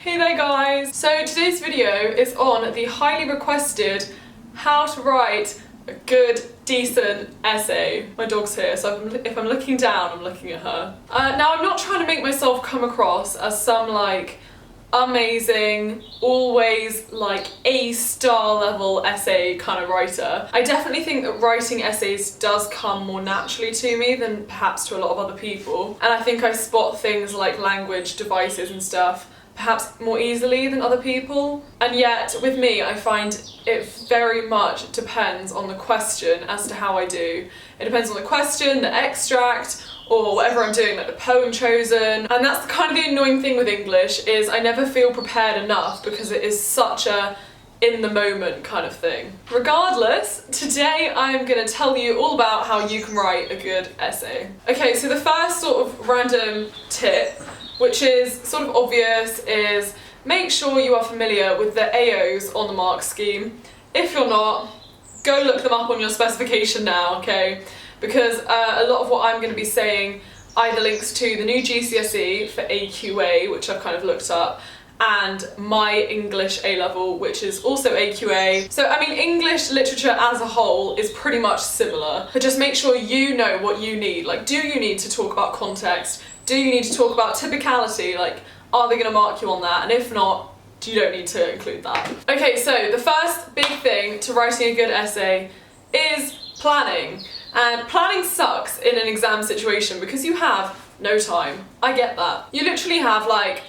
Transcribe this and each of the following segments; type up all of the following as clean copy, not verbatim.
Hey there guys! So today's video is on the highly requested how to write a good, decent essay. My dog's here, so if I'm looking down, I'm looking at her. Now I'm not trying to make myself come across as some like amazing, always like A-star level essay kind of writer. I definitely think that writing essays does come more naturally to me than perhaps to a lot of other people. And I think I spot things like language devices and stuff perhaps more easily than other people. And yet, with me, I find it very much depends on the question as to how I do. It depends on the question, the extract, or whatever I'm doing, like the poem chosen. And that's kind of the annoying thing with English, is I never feel prepared enough because it is such a in the moment kind of thing. Regardless, today I'm gonna tell you all about how you can write a good essay. Okay, so the first sort of random tip, which is sort of obvious, is make sure you are familiar with the AOs on the mark scheme. If you're not, go look them up on your specification now, okay? Because a lot of what I'm going to be saying either links to the new GCSE for AQA, which I've kind of looked up, and my English A-level, which is also AQA. So, I mean, English literature as a whole is pretty much similar, but just make sure you know what you need. Like, do you need to talk about context? Do you need to talk about typicality? Like, are they gonna mark you on that? And if not, you don't need to include that. Okay, so the first big thing to writing a good essay is planning. And planning sucks in an exam situation because you have no time. I get that. You literally have like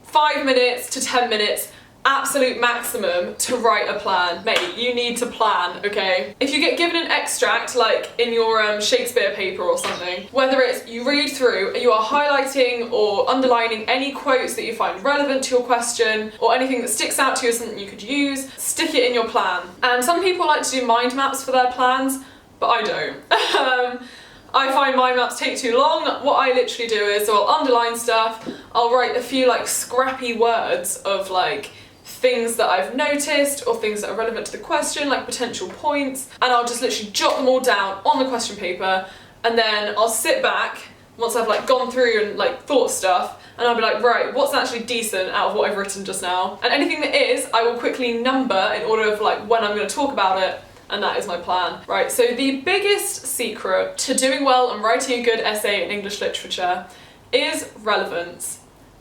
5 minutes to 10 minutes, absolute maximum, to write a plan. Mate, you need to plan, okay? If you get given an extract, like in your Shakespeare paper or something, whether it's you read through, you are highlighting or underlining any quotes that you find relevant to your question, or anything that sticks out to you as something you could use, stick it in your plan. And some people like to do mind maps for their plans, but I don't. I find mind maps take too long. What I literally do is, so I'll underline stuff, I'll write a few like scrappy words of like things that I've noticed or things that are relevant to the question, like potential points, and I'll just literally jot them all down on the question paper, and then I'll sit back once I've like gone through and like thought stuff, and I'll be like, right, what's actually decent out of what I've written just now? And anything that is, I will quickly number in order of like when I'm going to talk about it, and that is my plan. Right, so the biggest secret to doing well and writing a good essay in English literature is relevance.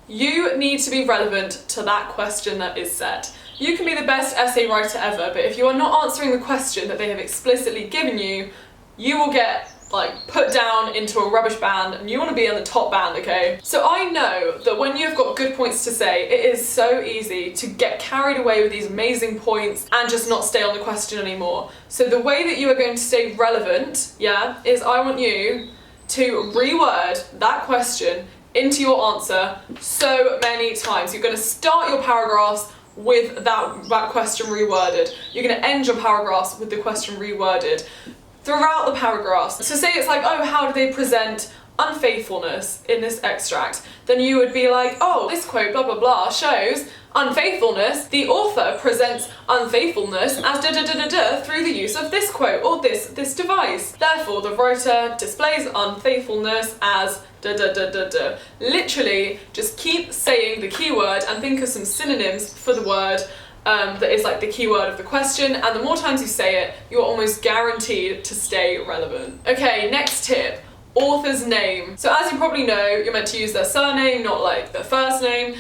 You need to be relevant to that question that is set. You can be the best essay writer ever, but if you are not answering the question that they have explicitly given you, you will get like put down into a rubbish band, and you want to be in the top band, okay? So I know that when you've got good points to say, it is so easy to get carried away with these amazing points and just not stay on the question anymore. So the way that you are going to stay relevant, yeah, is I want you to reword that question into your answer so many times. You're going to start your paragraphs with that question reworded. You're going to end your paragraphs with the question reworded throughout the paragraphs. So say it's like, oh, how do they present unfaithfulness in this extract? Then you would be like, oh, this quote blah blah blah shows unfaithfulness. The author presents unfaithfulness as da da da da da through the use of this quote or this device. Therefore, the writer displays unfaithfulness as da da da da da. Literally, just keep saying the keyword and think of some synonyms for the word that is like the keyword of the question, and the more times you say it, you're almost guaranteed to stay relevant. Okay, next tip. Author's name. So as you probably know, you're meant to use their surname, not like their first name.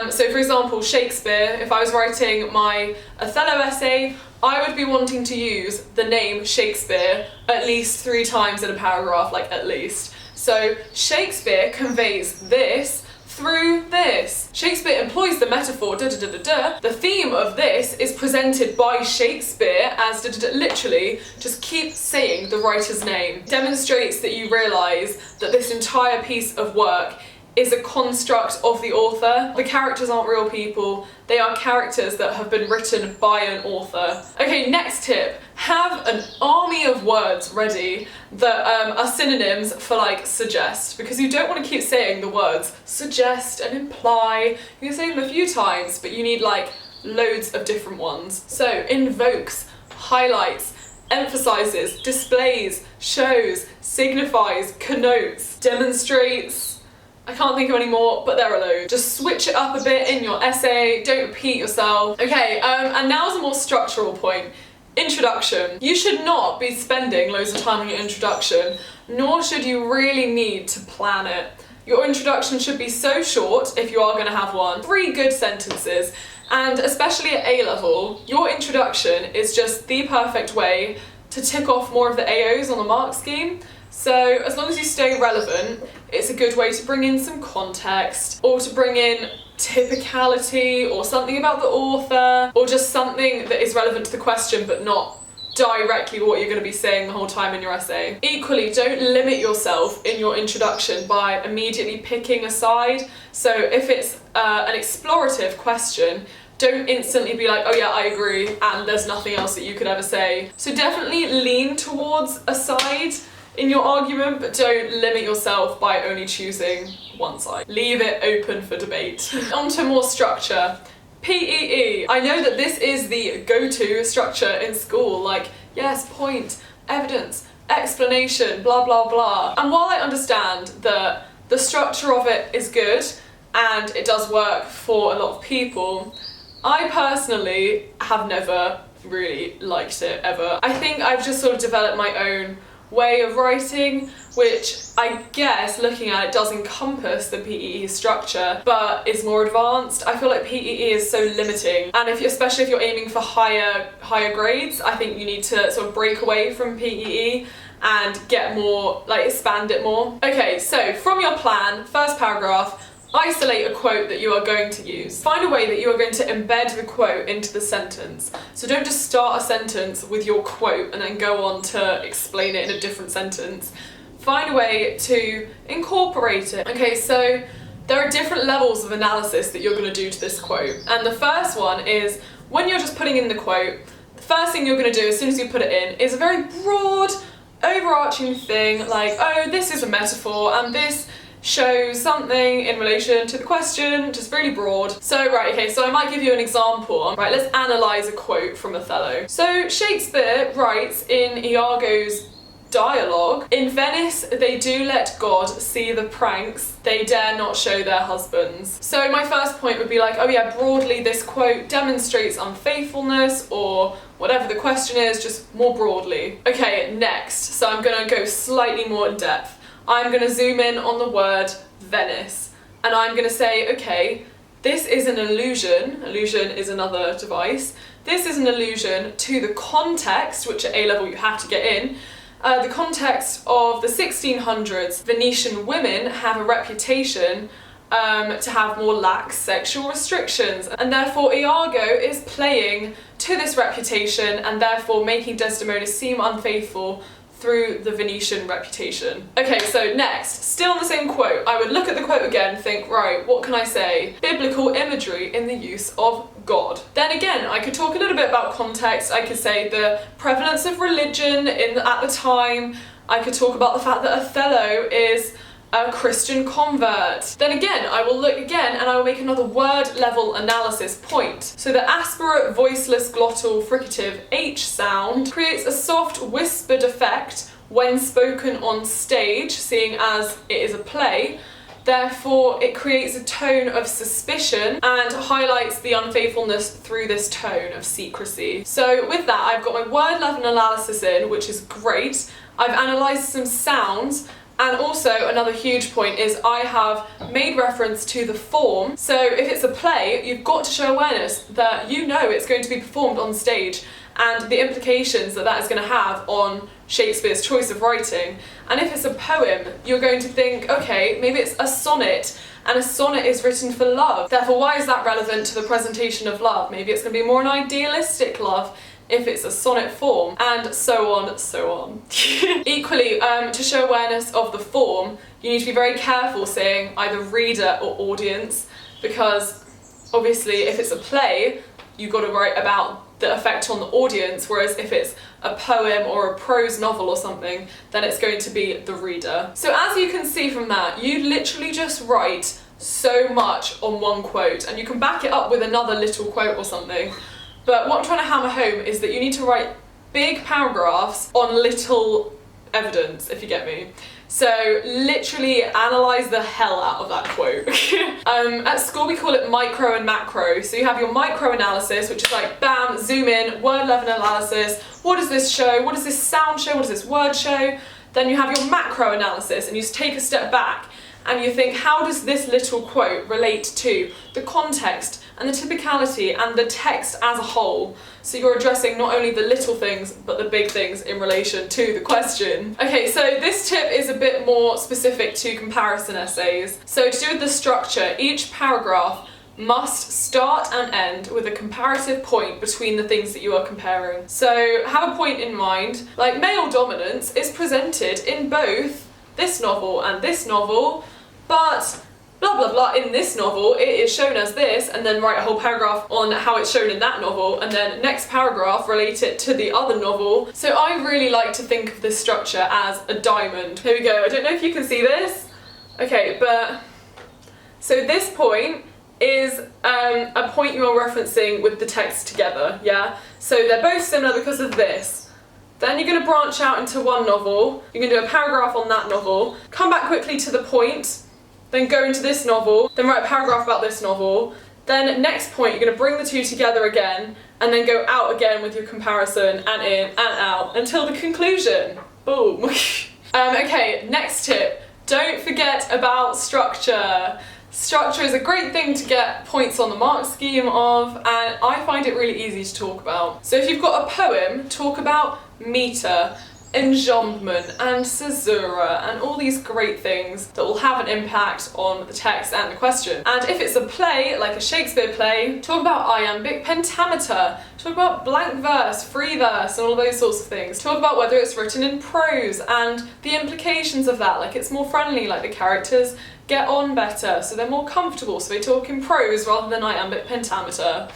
So for example, Shakespeare, if I was writing my Othello essay, I would be wanting to use the name Shakespeare at least 3 times in a paragraph, like at least. So Shakespeare conveys this through this. Shakespeare employs the metaphor da da da da da. The theme of this is presented by Shakespeare as da da da. Literally, just keep saying the writer's name. Demonstrates that you realise that this entire piece of work is a construct of the author. The characters aren't real people, they are characters that have been written by an author. Okay, next tip. Have an army of words ready that are synonyms for like suggest, because you don't want to keep saying the words suggest and imply. You can say them a few times, but you need like loads of different ones. So invokes, highlights, emphasizes, displays, shows, signifies, connotes, demonstrates, I can't think of any more, but there are loads. Just switch it up a bit in your essay, don't repeat yourself. Okay, and now's a more structural point. Introduction. You should not be spending loads of time on your introduction, nor should you really need to plan it. Your introduction should be so short, if you are going to have one, 3 good sentences, and especially at A-level, your introduction is just the perfect way to tick off more of the AOs on the mark scheme. So as long as you stay relevant, it's a good way to bring in some context, or to bring in typicality, or something about the author, or just something that is relevant to the question but not directly what you're going to be saying the whole time in your essay. Equally, don't limit yourself in your introduction by immediately picking a side. So if it's an explorative question, don't instantly be like, oh yeah, I agree, and there's nothing else that you could ever say. So definitely lean towards a side in your argument, but don't limit yourself by only choosing one side. Leave it open for debate. On to more structure. PEE. I know that this is the go-to structure in school, like, yes, point, evidence, explanation, blah, blah, blah. And while I understand that the structure of it is good, and it does work for a lot of people, I personally have never really liked it, ever. I think I've just sort of developed my own way of writing, which I guess looking at it does encompass the PEE structure, but is more advanced. I feel like PEE is so limiting, and especially if you're aiming for higher grades, I think you need to sort of break away from PEE and get more, like, expand it more. Okay, so from your plan, first paragraph, isolate a quote that you are going to use. Find a way that you are going to embed the quote into the sentence. So don't just start a sentence with your quote and then go on to explain it in a different sentence. Find a way to incorporate it. Okay, so there are different levels of analysis that you're going to do to this quote. And the first one is, when you're just putting in the quote, the first thing you're going to do as soon as you put it in is a very broad, overarching thing, like, oh, this is a metaphor, and this shows something in relation to the question, just really broad. So, right, okay, so I might give you an example. Right, let's analyse a quote from Othello. So, Shakespeare writes in Iago's dialogue, "In Venice they do let God see the pranks they dare not show their husbands." So my first point would be like, oh yeah, broadly this quote demonstrates unfaithfulness, or whatever the question is, just more broadly. Okay, next, so I'm gonna go slightly more in depth. I'm going to zoom in on the word Venice, and I'm going to say, okay, this is an allusion is another device, this is an allusion to the context, which at A-level you have to get in, the context of the 1600s. Venetian women have a reputation to have more lax sexual restrictions, and therefore Iago is playing to this reputation and therefore making Desdemona seem unfaithful through the Venetian reputation. Okay, so next, still on the same quote, I would look at the quote again, think, right, what can I say? Biblical imagery in the use of God. Then again, I could talk a little bit about context. I could say the prevalence of religion at the time. I could talk about the fact that Othello is a Christian convert. Then again, I will look again and I will make another word level analysis point. So the aspirate voiceless glottal fricative H sound creates a soft whispered effect when spoken on stage, seeing as it is a play. Therefore, it creates a tone of suspicion and highlights the unfaithfulness through this tone of secrecy. So with that, I've got my word level analysis in, which is great. I've analysed some sounds. And also another huge point is I have made reference to the form. So if it's a play, you've got to show awareness that you know it's going to be performed on stage and the implications that that is going to have on Shakespeare's choice of writing. And if it's a poem, you're going to think, okay, maybe it's a sonnet, and a sonnet is written for love. Therefore, why is that relevant to the presentation of love? Maybe it's going to be more an idealistic love if it's a sonnet form, and so on, so on. Equally, to show awareness of the form, you need to be very careful saying either reader or audience, because obviously if it's a play, you've got to write about the effect on the audience, whereas if it's a poem or a prose novel or something, then it's going to be the reader. So as you can see from that, you literally just write so much on one quote, and you can back it up with another little quote or something. But what I'm trying to hammer home is that you need to write big paragraphs on little evidence, if you get me. So literally analyse the hell out of that quote. At school we call it micro and macro. So you have your micro analysis, which is like bam, zoom in, word level analysis. What does this show? What does this sound show? What does this word show? Then you have your macro analysis, and you just take a step back and you think, how does this little quote relate to the context and the typicality and the text as a whole? So you're addressing not only the little things, but the big things in relation to the question. Okay, so this tip is a bit more specific to comparison essays. So to do with the structure, each paragraph must start and end with a comparative point between the things that you are comparing. So have a point in mind, like male dominance is presented in both this novel and this novel, but blah blah blah, in this novel it is shown as this, and then write a whole paragraph on how it's shown in that novel, and then next paragraph relate it to the other novel. So I really like to think of this structure as a diamond. Here we go, I don't know if you can see this. Okay, but so this point is a point you are referencing with the text together, yeah? So they're both similar because of this. Then you're going to branch out into one novel, you're going to do a paragraph on that novel, come back quickly to the point, then go into this novel, then write a paragraph about this novel, then next point you're going to bring the two together again, and then go out again with your comparison, and in, and out, until the conclusion. Boom. Okay, next tip. Don't forget about structure. Structure is a great thing to get points on the mark scheme of, and I find it really easy to talk about. So if you've got a poem, talk about metre, enjambment and caesura and all these great things that will have an impact on the text and the question. And if it's a play, like a Shakespeare play, talk about iambic pentameter, talk about blank verse, free verse and all those sorts of things. Talk about whether it's written in prose and the implications of that, like it's more friendly, like the characters get on better, so they're more comfortable, so they talk in prose rather than iambic pentameter,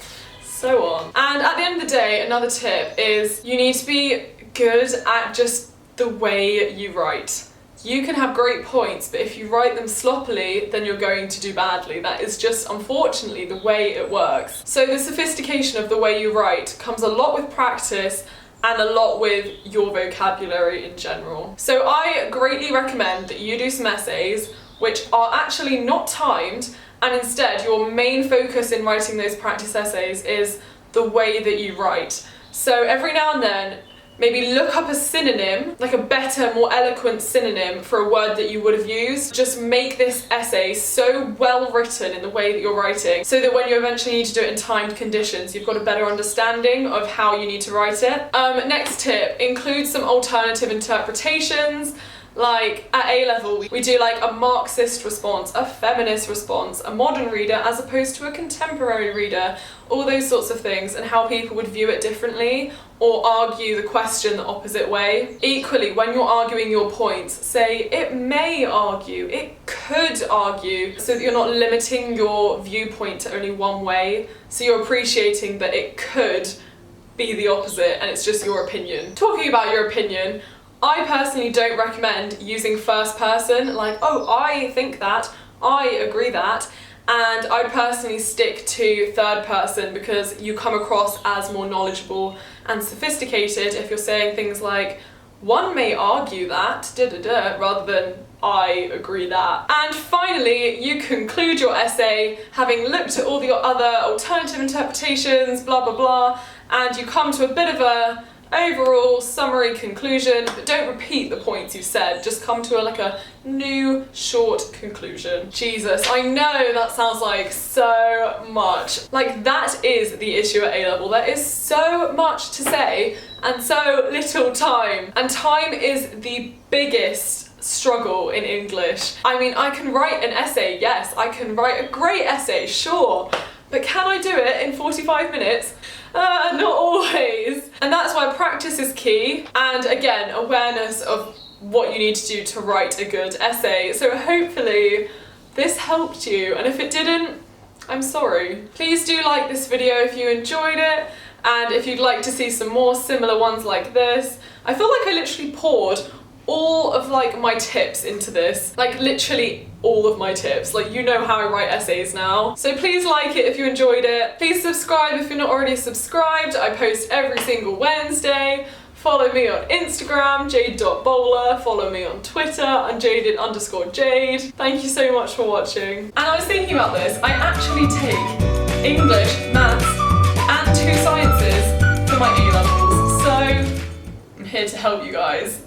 so on. And at the end of the day, another tip is you need to be good at just the way you write. You can have great points, but if you write them sloppily, then you're going to do badly. That is just, unfortunately, the way it works. So the sophistication of the way you write comes a lot with practice and a lot with your vocabulary in general. So I greatly recommend that you do some essays which are actually not timed, and instead your main focus in writing those practice essays is the way that you write. So every now and then, maybe look up a synonym, like a better, more eloquent synonym for a word that you would have used. Just make this essay so well written in the way that you're writing, so that when you eventually need to do it in timed conditions, you've got a better understanding of how you need to write it. Next tip, include some alternative interpretations. Like at A level, we do like a Marxist response, a feminist response, a modern reader as opposed to a contemporary reader, all those sorts of things, and how people would view it differently or argue the question the opposite way. Equally, when you're arguing your points, say it may argue, it could argue, so that you're not limiting your viewpoint to only one way, so you're appreciating that it could be the opposite and it's just your opinion. Talking about your opinion, I personally don't recommend using first person, like, oh, I think that, I agree that, and I personally stick to third person because you come across as more knowledgeable and sophisticated if you're saying things like, one may argue that, rather than I agree that. And finally, you conclude your essay having looked at all the other alternative interpretations, blah blah blah, and you come to a bit of a overall summary conclusion, but don't repeat the points you said, just come to a new short conclusion. Jesus, I know that sounds like so much. Like, that is the issue at A level. There is so much to say and so little time, and time is the biggest struggle in English. I mean, I can write an essay, yes, I can write a great essay, sure, but can I do it in 45 minutes? Not always. And that's why practice is key, and again, awareness of what you need to do to write a good essay. So hopefully this helped you, and if it didn't, I'm sorry. Please do like this video if you enjoyed it, and if you'd like to see some more similar ones like this. I feel like I literally poured all of my tips into this, literally all of my tips. You know how I write essays now. So please like it if you enjoyed it. Please subscribe if you're not already subscribed. I post every single Wednesday. Follow me on Instagram, jade.bowler. Follow me on Twitter, UnJaded_Jade. Thank you so much for watching. And I was thinking about this, I actually take English, maths, and 2 sciences for my A-levels, so I'm here to help you guys.